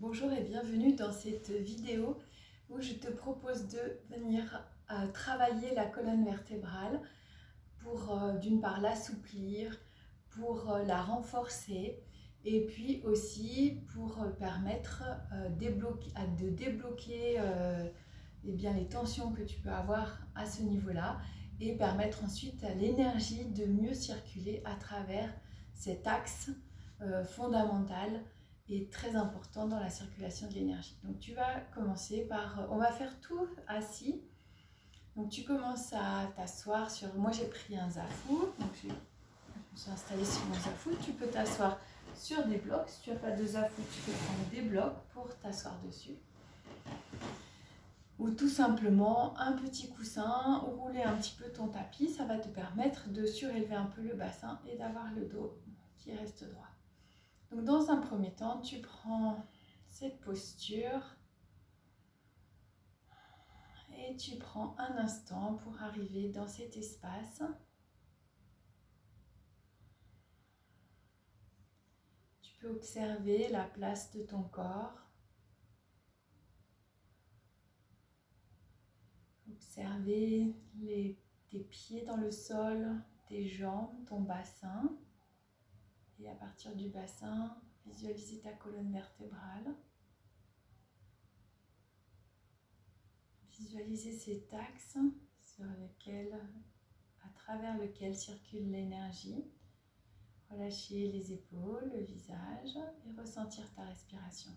Bonjour et bienvenue dans cette vidéo où je te propose de venir travailler la colonne vertébrale pour d'une part l'assouplir, pour la renforcer et puis aussi pour permettre de débloquer les tensions que tu peux avoir à ce niveau-là et permettre ensuite à l'énergie de mieux circuler à travers cet axe fondamental est très important dans la circulation de l'énergie. Donc tu vas commencer par, on va faire tout assis. Donc tu commences à t'asseoir sur, moi j'ai pris un zafou, donc je me suis installée sur mon zafou. Tu peux t'asseoir sur des blocs, si tu n'as pas de zafou, tu peux prendre des blocs pour t'asseoir dessus. Ou tout simplement un petit coussin, ou rouler un petit peu ton tapis, ça va te permettre de surélever un peu le bassin et d'avoir le dos qui reste droit. Donc dans un premier temps, tu prends cette posture et tu prends un instant pour arriver dans cet espace. Tu peux observer la place de ton corps, observer tes pieds dans le sol, tes jambes, ton bassin. Et à partir du bassin, visualiser ta colonne vertébrale. Visualiser cet axe à travers lequel circule l'énergie. Relâcher les épaules, le visage et ressentir ta respiration.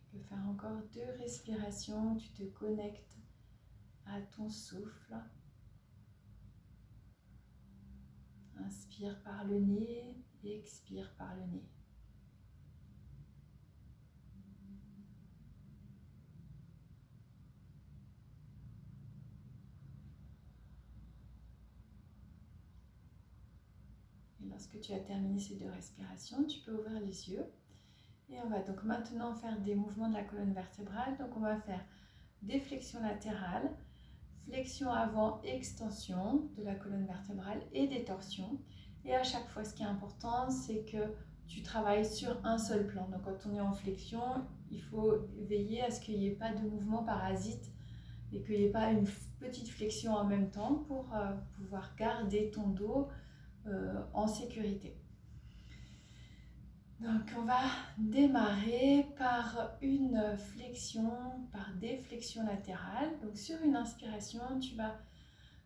Tu peux faire encore 2 respirations, tu te connectes à ton souffle. Inspire par le nez et expire par le nez. Et lorsque tu as terminé ces 2 respirations, tu peux ouvrir les yeux. Et on va donc maintenant faire des mouvements de la colonne vertébrale. Donc on va faire des flexions latérales, flexion avant, extension de la colonne vertébrale et des torsions. Et à chaque fois, ce qui est important, c'est que tu travailles sur un seul plan. Donc quand on est en flexion, il faut veiller à ce qu'il n'y ait pas de mouvement parasite et qu'il n'y ait pas une petite flexion en même temps pour pouvoir garder ton dos en sécurité. Donc on va démarrer par une flexion, par des flexions latérales. Donc sur une inspiration, tu vas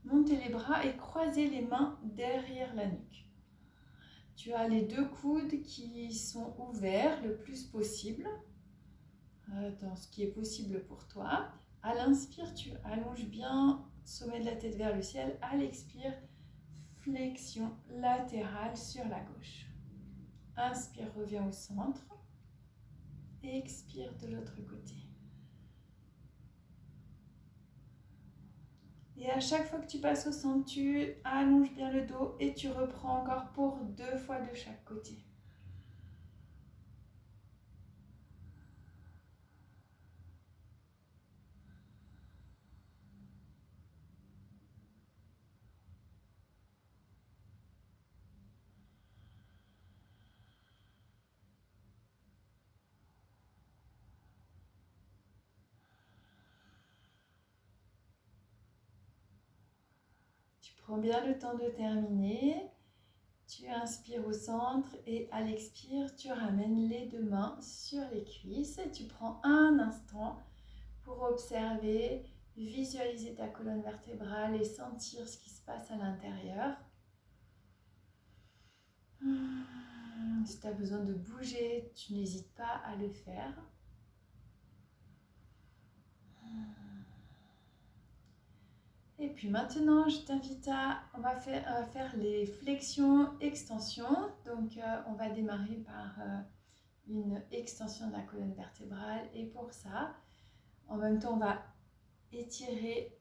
monter les bras et croiser les mains derrière la nuque. Tu as les 2 coudes qui sont ouverts le plus possible, dans ce qui est possible pour toi. À l'inspire, tu allonges bien le sommet de la tête vers le ciel. À l'expire, flexion latérale sur la gauche. Inspire, reviens au centre. Expire de l'autre côté. Et à chaque fois que tu passes au centre, tu allonges bien le dos et tu reprends encore pour 2 fois de chaque côté. Tu prends bien le temps de terminer. Tu inspires au centre et à l'expire, tu ramènes les 2 mains sur les cuisses et tu prends un instant pour observer, visualiser ta colonne vertébrale et sentir ce qui se passe à l'intérieur. Si tu as besoin de bouger, tu n'hésites pas à le faire. Et puis maintenant, je t'invite on va faire les flexions, extensions. Donc, on va démarrer par une extension de la colonne vertébrale. Et pour ça, en même temps, on va étirer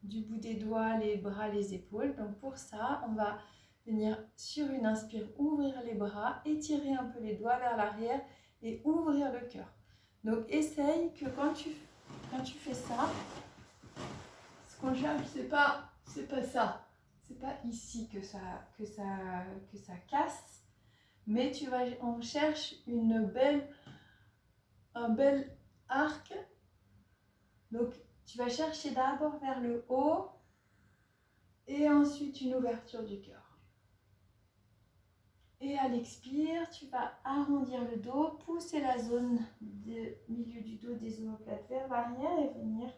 du bout des doigts les bras, les épaules. Donc, pour ça, on va venir sur une inspire, ouvrir les bras, étirer un peu les doigts vers l'arrière et ouvrir le cœur. Donc essaye que quand tu fais ça, ce qu'on cherche, c'est pas ça. C'est pas ici que ça casse, mais on cherche un bel arc. Donc tu vas chercher d'abord vers le haut et ensuite une ouverture du cœur. Et à l'expire, tu vas arrondir le dos, pousser la zone du milieu du dos des omoplates vers l'arrière et venir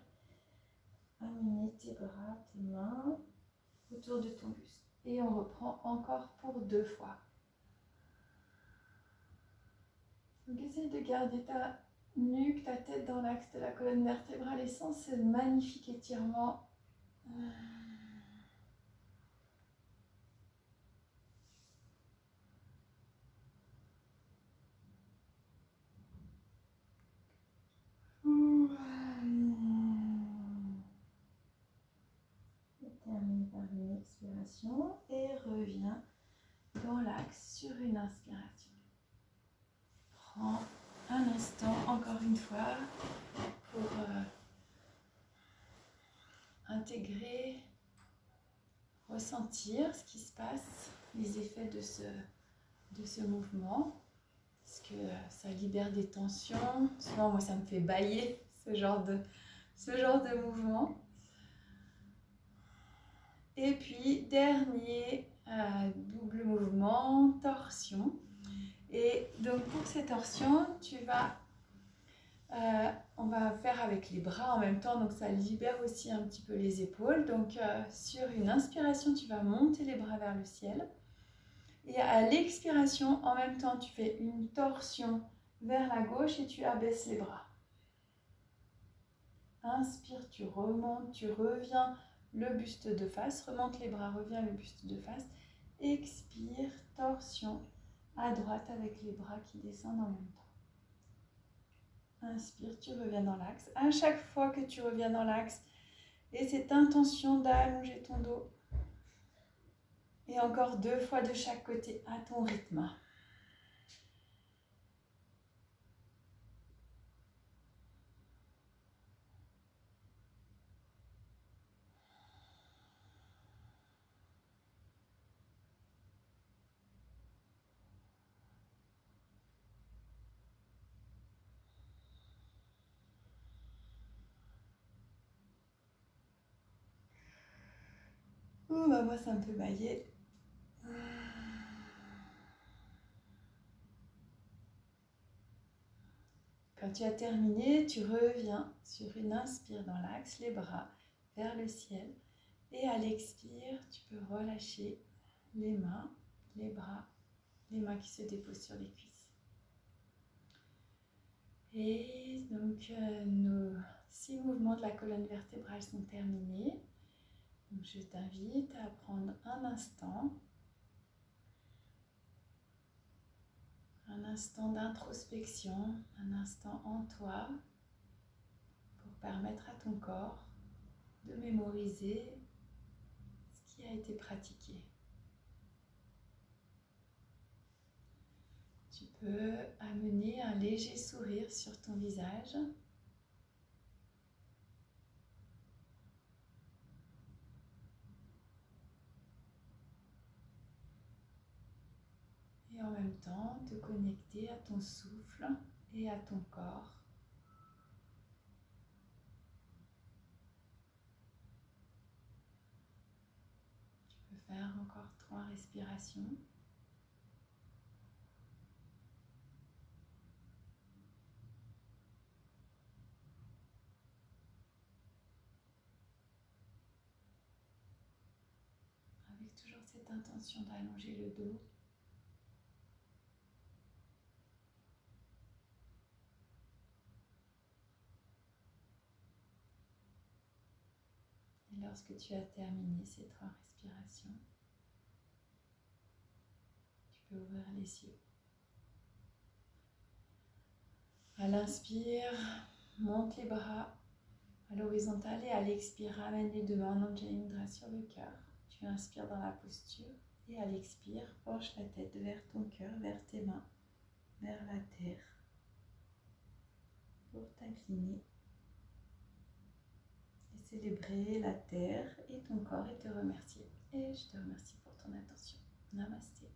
amener tes bras, tes mains autour de ton buste. Et on reprend encore pour 2 fois. Donc essaye de garder ta nuque, ta tête dans l'axe de la colonne vertébrale et sens ce magnifique étirement. Termine par une expiration et reviens dans l'axe sur une inspiration. Prends un instant, encore une fois, pour intégrer, ressentir ce qui se passe, les effets de ce mouvement, parce que ça libère des tensions. Souvent, moi, ça me fait bâiller ce genre de mouvement. Et puis, dernier double mouvement, torsion. Et donc, pour ces torsions, on va faire avec les bras en même temps, donc ça libère aussi un petit peu les épaules. Donc, sur une inspiration, tu vas monter les bras vers le ciel. Et à l'expiration, en même temps, tu fais une torsion vers la gauche et tu abaisses les bras. Inspire, tu remontes, tu reviens le buste de face, remonte les bras, reviens le buste de face. Expire, torsion à droite avec les bras qui descendent en même temps. Inspire, tu reviens dans l'axe. À chaque fois que tu reviens dans l'axe, et cette intention d'allonger ton dos. Et encore 2 fois de chaque côté à ton rythme. Moi ça me fait bailler. Quand tu as terminé, tu reviens sur une inspire dans l'axe, les bras vers le ciel. Et à l'expire, tu peux relâcher les mains, les bras, les mains qui se déposent sur les cuisses. Et donc nos 6 mouvements de la colonne vertébrale sont terminés. Donc, je t'invite à prendre un instant d'introspection, un instant en toi pour permettre à ton corps de mémoriser ce qui a été pratiqué. Tu peux amener un léger sourire sur ton visage. Et en même temps, te connecter à ton souffle et à ton corps. Tu peux faire encore 3 respirations. Avec toujours cette intention d'allonger le dos. Et lorsque tu as terminé ces 3 respirations, tu peux ouvrir les yeux. À l'inspire, monte les bras à l'horizontale et à l'expire, ramène les 2 mains en Anjali Mudra sur le cœur. Tu inspires dans la posture et à l'expire, penche la tête vers ton cœur, vers tes mains, vers la terre. pour t'incliner et célébrer la terre et ton corps et te remercier. Et je te remercie pour ton attention. Namasté.